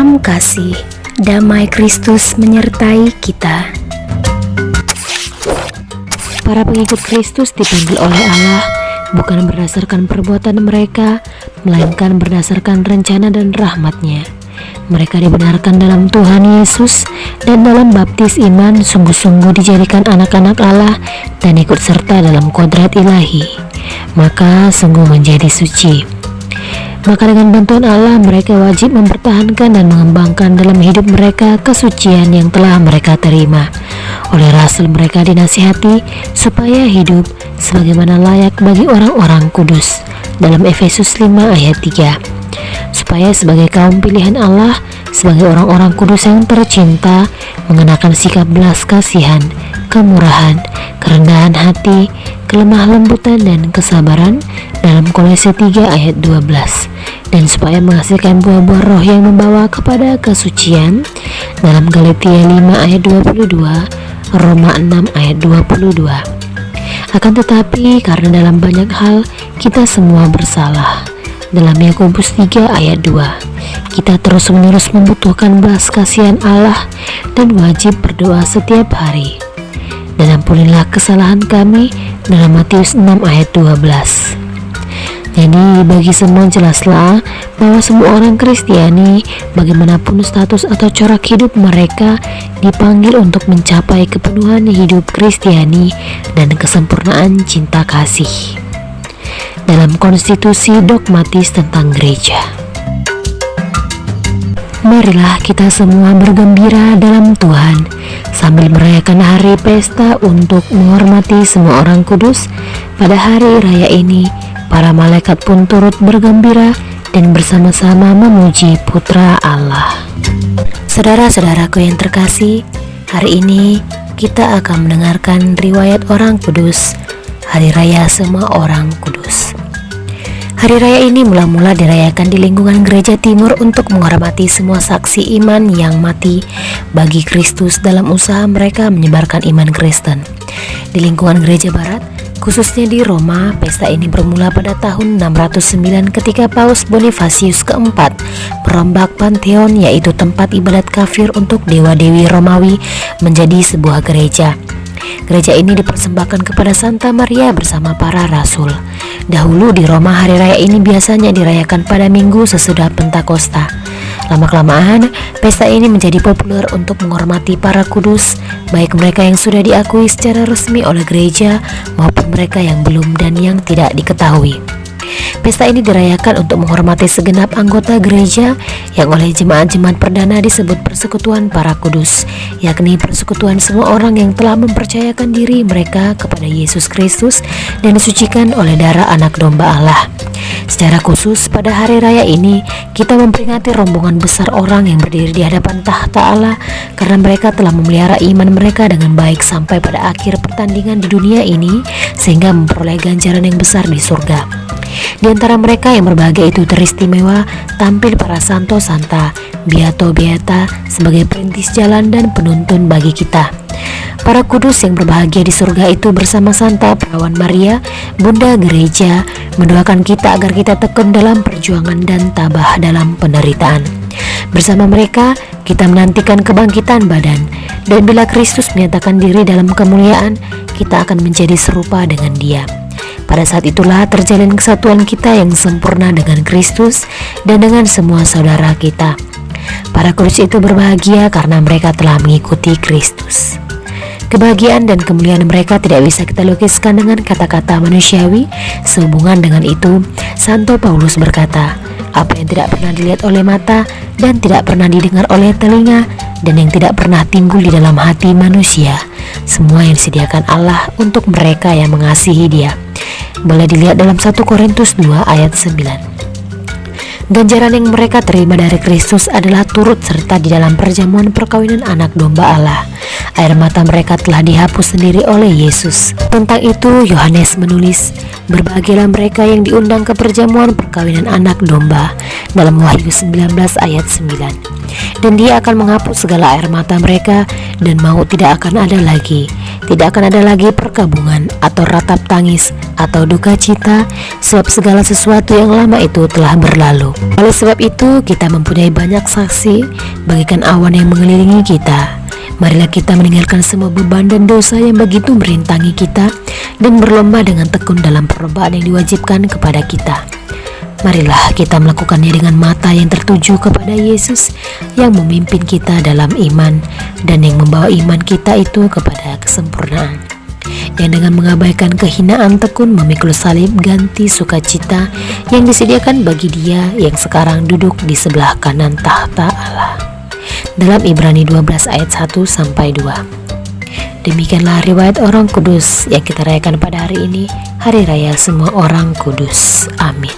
Salam kasih, damai Kristus menyertai kita. Para pengikut Kristus dipanggil oleh Allah bukan berdasarkan perbuatan mereka, melainkan berdasarkan rencana dan rahmat-Nya. Mereka dibenarkan dalam Tuhan Yesus dan dalam baptis iman sungguh-sungguh dijadikan anak-anak Allah dan ikut serta dalam kodrat ilahi. Maka sungguh menjadi suci. Maka dengan bantuan Allah mereka wajib mempertahankan dan mengembangkan dalam hidup mereka kesucian yang telah mereka terima. Oleh rasul mereka dinasihati supaya hidup sebagaimana layak bagi orang-orang kudus dalam Efesus 5 ayat 3. Supaya sebagai kaum pilihan Allah, sebagai orang-orang kudus yang tercinta, mengenakan sikap belas kasihan, kemurahan, kerendahan hati, kelemah lembutan dan kesabaran dalam Kolose 3 ayat 12, dan supaya menghasilkan buah-buah roh yang membawa kepada kesucian dalam Galatia 5 ayat 22, Roma 6 ayat 22. Akan tetapi karena dalam banyak hal kita semua bersalah, dalam Yakobus 3 ayat 2, kita terus-menerus membutuhkan belas kasihan Allah dan wajib berdoa setiap hari. Dan ampunilah kesalahan kami dalam Matius 6 ayat 12. Jadi bagi semua jelaslah bahwa semua orang Kristiani, bagaimanapun status atau corak hidup mereka, dipanggil untuk mencapai kepenuhan hidup Kristiani dan kesempurnaan cinta kasih dalam konstitusi dogmatis tentang gereja. Marilah kita semua bergembira dalam Tuhan sambil merayakan hari pesta untuk menghormati semua orang kudus. Pada hari raya ini, para malaikat pun turut bergembira dan bersama-sama memuji Putra Allah. Saudara-saudaraku yang terkasih, hari ini kita akan mendengarkan riwayat orang kudus, Hari Raya Semua Orang Kudus. Hari raya ini mula-mula dirayakan di lingkungan Gereja Timur untuk menghormati semua saksi iman yang mati bagi Kristus dalam usaha mereka menyebarkan iman Kristen. Di lingkungan Gereja Barat, khususnya di Roma, pesta ini bermula pada tahun 609 ketika Paus Bonifacius keempat merombak Pantheon, yaitu tempat ibadat kafir untuk dewa-dewi Romawi, menjadi sebuah gereja. Gereja ini dipersembahkan kepada Santa Maria bersama para rasul. Dahulu di Roma hari raya ini biasanya dirayakan pada minggu sesudah Pentakosta. Lama-kelamaan, pesta ini menjadi populer untuk menghormati para kudus, baik mereka yang sudah diakui secara resmi oleh gereja maupun mereka yang belum dan yang tidak diketahui. Pesta ini dirayakan untuk menghormati segenap anggota gereja yang oleh jemaat-jemaat perdana disebut persekutuan para kudus, yakni persekutuan semua orang yang telah mempercayakan diri mereka kepada Yesus Kristus dan disucikan oleh darah anak domba Allah. Secara khusus pada hari raya ini kita memperingati rombongan besar orang yang berdiri di hadapan tahta Allah karena mereka telah memelihara iman mereka dengan baik sampai pada akhir pertandingan di dunia ini, sehingga memperoleh ganjaran yang besar di surga. Di antara mereka yang berbahagia itu teristimewa tampil para santo santa, beato beata sebagai perintis jalan dan penuntun bagi kita. Para kudus yang berbahagia di surga itu bersama Santa Perawan Maria, Bunda Gereja, mendoakan kita agar kita tekun dalam perjuangan dan tabah dalam penderitaan. Bersama mereka, kita menantikan kebangkitan badan, dan bila Kristus menyatakan diri dalam kemuliaan, kita akan menjadi serupa dengan Dia. Pada saat itulah terjalin kesatuan kita yang sempurna dengan Kristus dan dengan semua saudara kita. Para kudus itu berbahagia karena mereka telah mengikuti Kristus. Kebahagiaan dan kemuliaan mereka tidak bisa kita lukiskan dengan kata-kata manusiawi. Sehubungan dengan itu, Santo Paulus berkata, apa yang tidak pernah dilihat oleh mata dan tidak pernah didengar oleh telinga dan yang tidak pernah timbul di dalam hati manusia, semua yang disediakan Allah untuk mereka yang mengasihi Dia. Boleh dilihat dalam 1 Korintus 2 ayat 9. Ganjaran yang mereka terima dari Kristus adalah turut serta di dalam perjamuan perkawinan anak domba Allah. Air mata mereka telah dihapus sendiri oleh Yesus. Tentang itu Yohanes menulis, berbahagialah mereka yang diundang ke perjamuan perkawinan anak domba, dalam Wahyu 19 ayat 9. Dan Dia akan menghapus segala air mata mereka, dan maut tidak akan ada lagi. tidak akan ada lagi perkabungan atau ratap tangis atau duka cita, sebab segala sesuatu yang lama itu telah berlalu. Oleh sebab itu, kita mempunyai banyak saksi bagaikan awan yang mengelilingi kita. Marilah kita meninggalkan semua beban dan dosa yang begitu merintangi kita dan berlomba dengan tekun dalam perlombaan yang diwajibkan kepada kita. Marilah kita melakukannya dengan mata yang tertuju kepada Yesus yang memimpin kita dalam iman dan yang membawa iman kita itu kepada kesempurnaan. Yang dengan mengabaikan kehinaan tekun memikul salib ganti sukacita yang disediakan bagi Dia yang sekarang duduk di sebelah kanan tahta Allah. Dalam Ibrani 12 ayat 1-2. Demikianlah riwayat orang kudus yang kita rayakan pada hari ini, Hari Raya Semua Orang Kudus. Amin.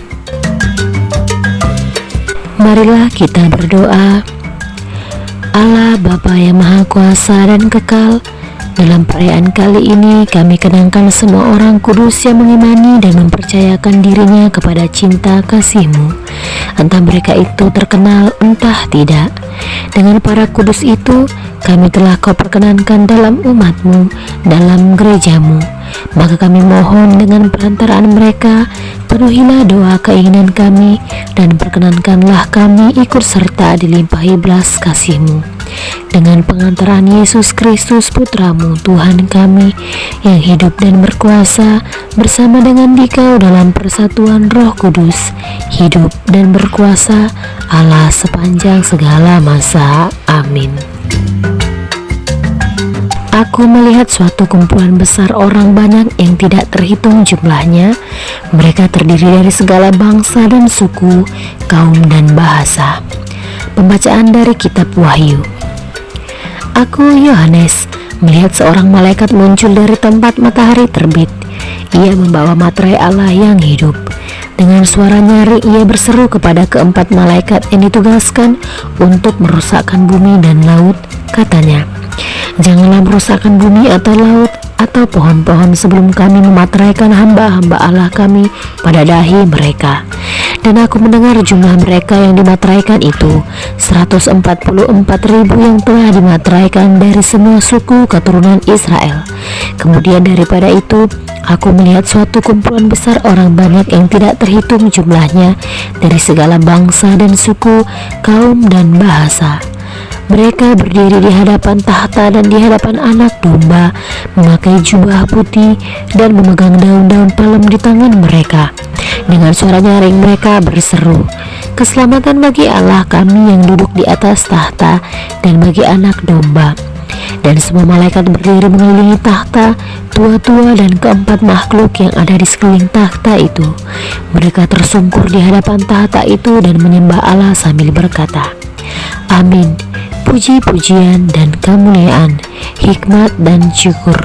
Marilah kita berdoa. Allah Bapa yang Maha Kuasa dan Kekal, dalam perayaan kali ini kami kenangkan semua orang kudus yang mengimani dan mempercayakan dirinya kepada cinta kasih-Mu, entah mereka itu terkenal entah tidak. Dengan para kudus itu kami telah Kau perkenankan dalam umat-Mu, dalam gereja-Mu. Maka kami mohon dengan perantaraan mereka, penuhilah doa keinginan kami dan perkenankanlah kami ikut serta dilimpahi belas kasih-Mu. Dengan pengantaran Yesus Kristus Putra-Mu Tuhan kami, yang hidup dan berkuasa bersama dengan Dikau dalam persatuan Roh Kudus, hidup dan berkuasa Allah sepanjang segala masa. Amin. Aku melihat suatu kumpulan besar orang banyak yang tidak terhitung jumlahnya. Mereka terdiri dari segala bangsa dan suku, kaum dan bahasa. Pembacaan dari Kitab Wahyu. Aku, Yohanes, melihat seorang malaikat muncul dari tempat matahari terbit. Ia membawa materai Allah yang hidup. Dengan suara nyaring ia berseru kepada keempat malaikat yang ditugaskan untuk merusakkan bumi dan laut. Katanya, janganlah merusakkan bumi atau laut atau pohon-pohon sebelum kami memateraikan hamba-hamba Allah kami pada dahi mereka. Dan aku mendengar jumlah mereka yang dimateraikan itu 144.000 yang telah dimateraikan dari semua suku keturunan Israel. Kemudian daripada itu aku melihat suatu kumpulan besar orang banyak yang tidak terhitung jumlahnya dari segala bangsa dan suku, kaum dan bahasa. Mereka berdiri di hadapan tahta dan di hadapan Anak Domba, memakai jubah putih dan memegang daun-daun palem di tangan mereka. Dengan suara nyaring mereka berseru, "Keselamatan bagi Allah kami yang duduk di atas tahta dan bagi Anak Domba." Dan semua malaikat berdiri mengelilingi tahta, tua-tua dan keempat makhluk yang ada di sekeliling tahta itu. Mereka tersungkur di hadapan tahta itu dan menyembah Allah sambil berkata, "Amin. Puji-pujian dan kemuliaan, hikmat dan syukur,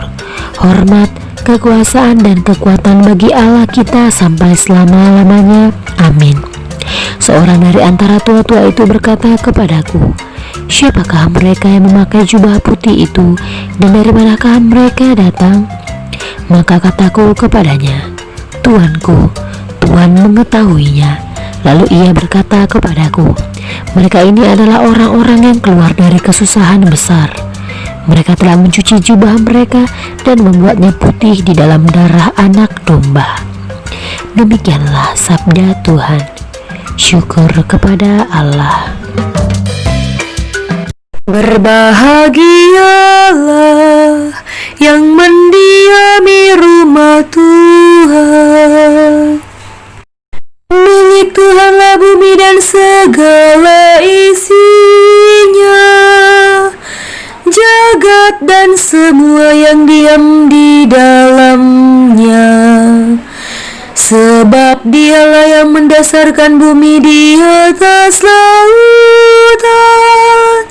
hormat, kekuasaan dan kekuatan bagi Allah kita sampai selama-lamanya. Amin." Seorang dari antara tua-tua itu berkata kepadaku, "Siapakah mereka yang memakai jubah putih itu dan dari manakah mereka datang?" Maka kataku kepadanya, "Tuanku, Tuhan mengetahuinya." Lalu ia berkata kepadaku, "Mereka ini adalah orang-orang yang keluar dari kesusahan besar. Mereka telah mencuci jubah mereka dan membuatnya putih di dalam darah Anak Domba." Demikianlah sabda Tuhan. Syukur kepada Allah. Berbahagialah yang mendiami rumah Tuhan. Milik Tuhanlah bumi dan segala isinya, jagat dan semua yang diam di dalamnya. Sebab Dialah yang mendasarkan bumi di atas lautan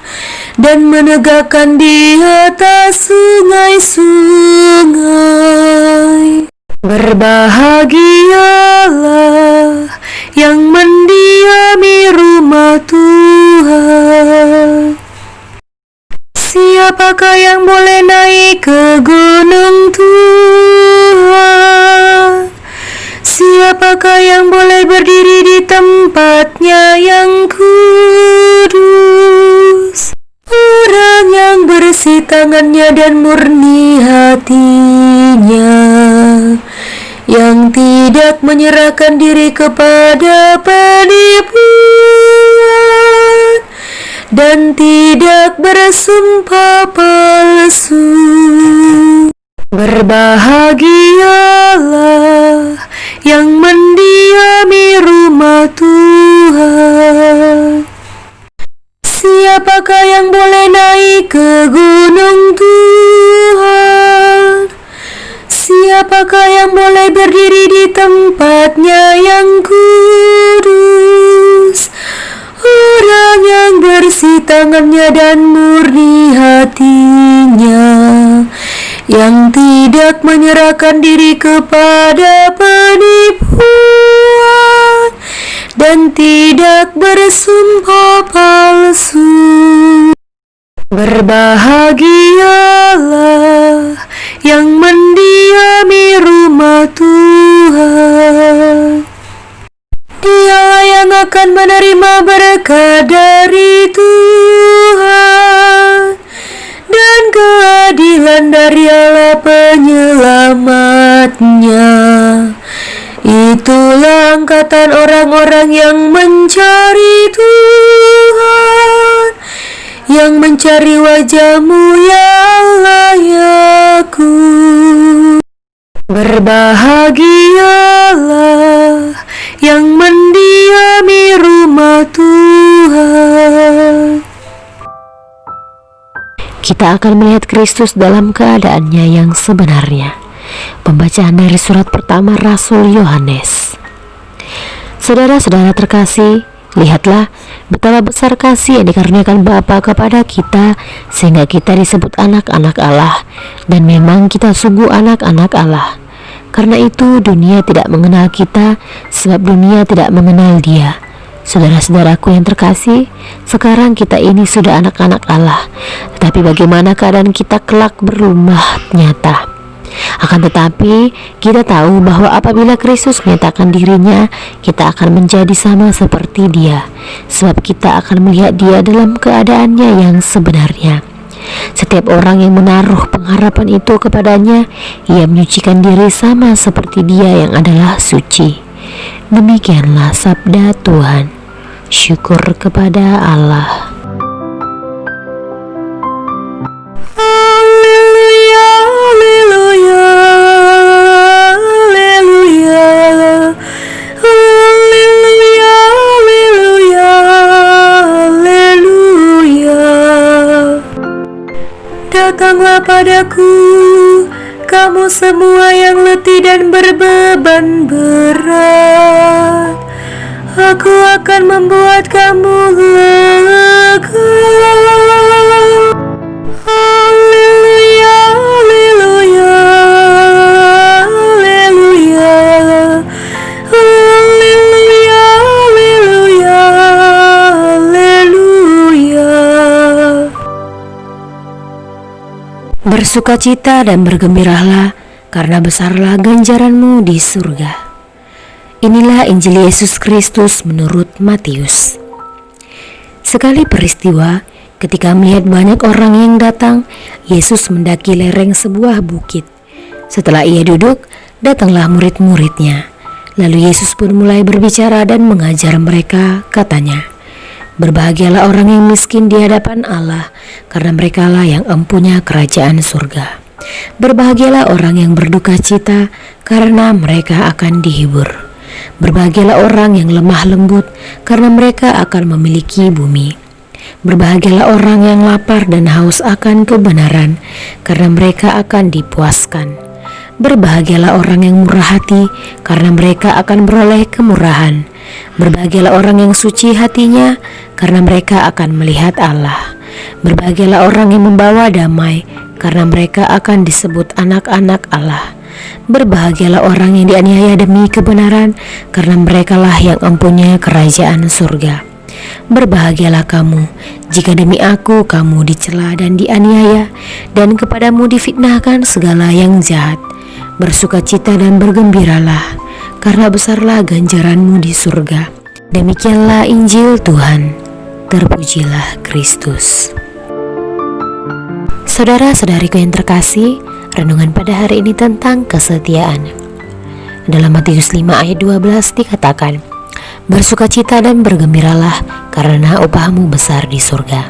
dan menegakkan di atas sungai-sungai. Berbahagialah yang mendiami rumah Tuhan. Siapakah yang boleh naik ke gunung Tuhan? Siapakah yang boleh berdiri di tempatnya yang kudus? Orang yang bersih tangannya dan murni hati, hatinya, yang tidak menyerahkan diri kepada penipuan dan tidak bersumpah palsu. Berbahagialah yang mendiami rumah Tuhan. Siapakah yang boleh naik ke gunung Tuhan? Siapakah yang boleh berdiri di tempatnya yang kudus? Orang yang bersih tangannya dan murni hatinya, yang tidak menyerahkan diri kepada penipuan dan tidak bersumpah palsu. Berbahagialah yang mendiami rumah Tuhan. Dialah yang akan menerima berkat dari Tuhan dan keadilan dari Allah penyelamatnya. Itulah angkatan orang-orang yang mencari Tuhan, yang mencari wajah-Mu ya Allah ya Yakub. Berbahagialah yang mendiami rumah Tuhan. Kita akan melihat Kristus dalam keadaannya yang sebenarnya. Pembacaan dari surat pertama Rasul Yohanes. Saudara-saudara terkasih, lihatlah betapa besar kasih yang dikaruniakan Bapa kepada kita, sehingga kita disebut anak-anak Allah, dan memang kita sungguh anak-anak Allah. Karena itu dunia tidak mengenal kita, sebab dunia tidak mengenal Dia. Saudara-saudaraku yang terkasih, sekarang kita ini sudah anak-anak Allah, tetapi bagaimana keadaan kita kelak berumah nyata. Akan tetapi kita tahu bahwa apabila Kristus menyatakan dirinya, kita akan menjadi sama seperti Dia, sebab kita akan melihat Dia dalam keadaannya yang sebenarnya. Setiap orang yang menaruh pengharapan itu kepadanya, ia menyucikan diri sama seperti Dia yang adalah suci. Demikianlah sabda Tuhan. Syukur kepada Allah. Haleluya, haleluya, haleluya, haleluya, haleluya, haleluya. Datanglah padaku, kamu semua yang letih dan berbeban berat, aku akan membuat kamu lega. Haleluya, haleluya, haleluya, haleluya, haleluya, haleluya. Bersukacita dan bergembiralah, karena besarlah ganjaranmu di surga. Inilah Injil Yesus Kristus menurut Matius. Sekali peristiwa, ketika melihat banyak orang yang datang, Yesus mendaki lereng sebuah bukit. Setelah ia duduk, datanglah murid-muridnya. Lalu Yesus pun mulai berbicara dan mengajar mereka, katanya, "Berbahagialah orang yang miskin di hadapan Allah, karena merekalah yang empunya kerajaan surga. Berbahagialah orang yang berduka cita, karena mereka akan dihibur. Berbahagialah orang yang lemah lembut, karena mereka akan memiliki bumi. Berbahagialah orang yang lapar dan haus akan kebenaran, karena mereka akan dipuaskan. Berbahagialah orang yang murah hati, karena mereka akan beroleh kemurahan. Berbahagialah orang yang suci hatinya, karena mereka akan melihat Allah. Berbahagialah orang yang membawa damai, karena mereka akan disebut anak-anak Allah. Berbahagialah orang yang dianiaya demi kebenaran, karena merekalah yang empunya kerajaan surga. Berbahagialah kamu, jika demi aku kamu dicela dan dianiaya, dan kepadamu difitnahkan segala yang jahat. Bersukacita dan bergembiralah, karena besarlah ganjaranmu di surga." Demikianlah Injil Tuhan. Terpujilah Kristus. Saudara-saudariku yang terkasih, Renungan pada hari ini tentang kesetiaan. Dalam Matius 5 ayat 12 dikatakan, bersukacita dan bergembiralah karena upahmu besar di surga.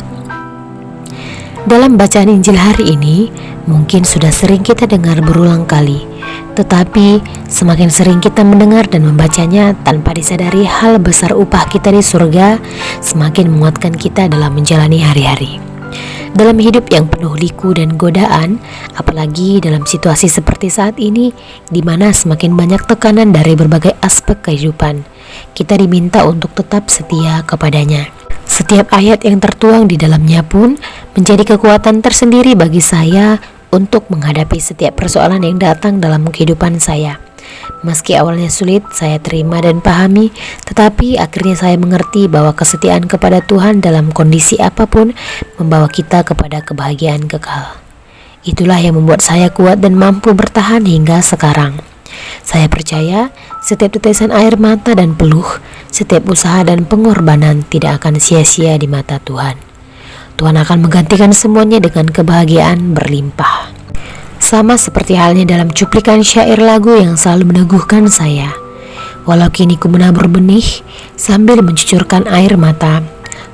Dalam bacaan Injil hari ini, mungkin sudah sering kita dengar berulang kali, tetapi semakin sering kita mendengar dan membacanya tanpa disadari hal besar upah kita di surga, semakin menguatkan kita dalam menjalani hari-hari. Dalam hidup yang penuh liku dan godaan, apalagi dalam situasi seperti saat ini, di mana semakin banyak tekanan dari berbagai aspek kehidupan, kita diminta untuk tetap setia kepadanya. Setiap ayat yang tertuang di dalamnya pun menjadi kekuatan tersendiri bagi saya untuk menghadapi setiap persoalan yang datang dalam kehidupan saya. Meski awalnya sulit saya terima dan pahami, tetapi akhirnya saya mengerti bahwa kesetiaan kepada Tuhan dalam kondisi apapun membawa kita kepada kebahagiaan kekal. Itulah yang membuat saya kuat dan mampu bertahan hingga sekarang. Saya percaya setiap tetesan air mata dan peluh, setiap usaha dan pengorbanan tidak akan sia-sia di mata Tuhan. Tuhan akan menggantikan semuanya dengan kebahagiaan berlimpah. Sama seperti halnya dalam cuplikan syair lagu yang selalu meneguhkan saya. Walau kini ku menabur benih sambil mencucurkan air mata,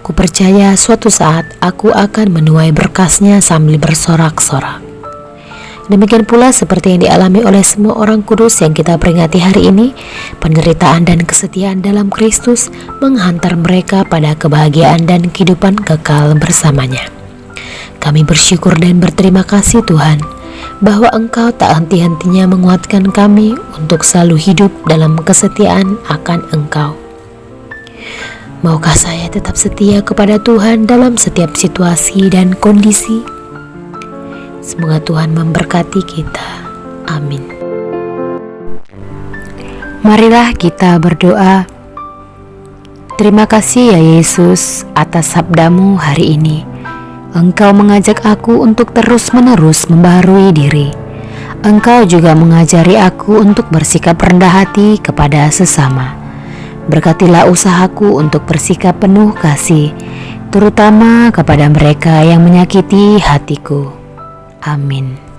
ku percaya suatu saat aku akan menuai berkasnya sambil bersorak-sorak. Demikian pula seperti yang dialami oleh semua orang kudus yang kita peringati hari ini, penderitaan dan kesetiaan dalam Kristus menghantar mereka pada kebahagiaan dan kehidupan kekal bersamanya. Kami bersyukur dan berterima kasih Tuhan, bahwa Engkau tak henti-hentinya menguatkan kami untuk selalu hidup dalam kesetiaan akan Engkau. Maukah saya tetap setia kepada Tuhan dalam setiap situasi dan kondisi? Semoga Tuhan memberkati kita. Amin. Marilah kita berdoa. Terima kasih ya Yesus atas sabdamu hari ini. Engkau mengajak aku untuk terus-menerus membaharui diri. Engkau juga mengajari aku untuk bersikap rendah hati kepada sesama. Berkatilah usahaku untuk bersikap penuh kasih, terutama kepada mereka yang menyakiti hatiku. Amin.